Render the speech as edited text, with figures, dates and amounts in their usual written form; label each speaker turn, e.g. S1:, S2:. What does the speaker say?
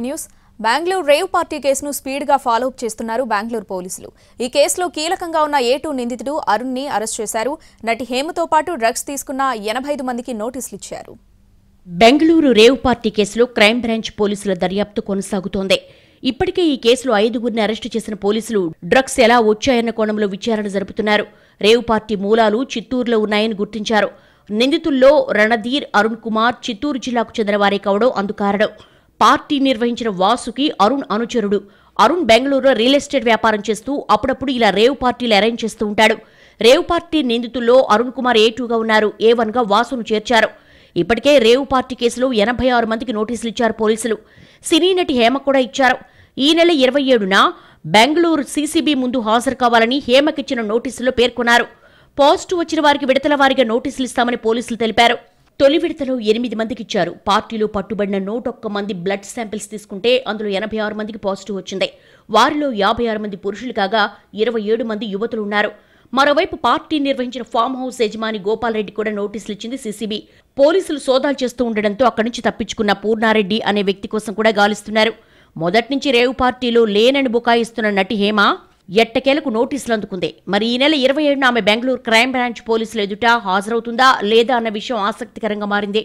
S1: News Bengaluru rave party కేసును speed గా follow up చేస్తున్నారు బెంగళూరు పోలీసులు. ఈ కేసులో కీలకంగా ఉన్న A2 నిందితుడు అరుణ్ ని అరెస్ట్ చేశారు. నటి హేమతో పాటు డ్రగ్స్ తీసుకున్న 85 మందికి నోటీసులు ఇచ్చారు.
S2: బెంగళూరు రేవ్ పార్టీ కేసులో క్రైమ్ బ్రాంచ్ పోలీసుల దర్యాప్తు కొనసాగుతోంది. ఇప్పటికే ఈ కేసులో 5గురిని అరెస్టు చేసిన పోలీసులు డ్రగ్స్ ఎలా వచ్చాయన్న కోణంలో విచారణ జరుపుతున్నారు. రేవ్ పార్టీ మూలాలు చిత్తూరులో ఉన్నాయని గుర్తించారు. నిందితుల్లో రణధీర్, అరుణ్ కుమార్ చిత్తూరు జిల్లాకు చెందిన వారే కావడం అందుకారణం. పార్టీ నిర్వహించిన వాసుకి అరుణ్ అనుచరుడు. అరుణ్ బెంగళూరులో రియల్ ఎస్టేట్ వ్యాపారం చేస్తూ అప్పుడప్పుడు ఇలా రేవ్ పార్టీలు అరేంజ్ చేస్తూ ఉంటాడు. రేవ్ పార్టీ నిందితుల్లో అరుణ్ కుమార్ A2గా ఉన్నారు. A1గా వాసును చేర్చారు. ఇప్పటికే రేవ్ పార్టీ కేసులో 86 మందికి నోటీసులు ఇచ్చారు పోలీసులు. సినీ నటి హేమ కూడా ఇచ్చారు. ఈ నెల 27న బెంగళూరు CCB ముందు హాజరు కావాలని హేమకిచ్చిన నోటీసుల్లో పేర్కొన్నారు. పాజిటివ్ వచ్చిన వారికి విడతల వారీగా నోటీసులు ఇస్తామని పోలీసులు తెలిపారు. తొలి విడతలో 8 మందికి ఇచ్చారు. పార్టీలో పట్టుబడిన 101 మంది బ్లడ్ శాంపిల్స్ తీసుకుంటే అందులో 86 మందికి పాజిటివ్ వచ్చింది. వారిలో 56 మంది పురుషులు కాగా 27 మంది యువతులు ఉన్నారు. మరోవైపు పార్టీ నిర్వహించిన ఫామ్ హౌస్ యజమాని గోపాల్ రెడ్డి కూడా నోటీసులు ఇచ్చింది CCB. పోలీసులు సోదాలు చేస్తూ ఉండడంతో అక్కడి నుంచి తప్పించుకున్న పూర్ణారెడ్డి అనే వ్యక్తి కోసం కూడా గాలిస్తున్నారు. మొదటి నుంచి రేవ్ పార్టీలో లేనని బుకాయిస్తున్న నటి హేమ ఎట్టకేలకు నోటీసులు అందుకుంది. మరి ఈ నెల 27న ఆమె బెంగళూరు క్రైమ్ బ్రాంచ్ పోలీసులు ఎదుట హాజరవుతుందా లేదా అన్న విషయం ఆసక్తికరంగా మారింది.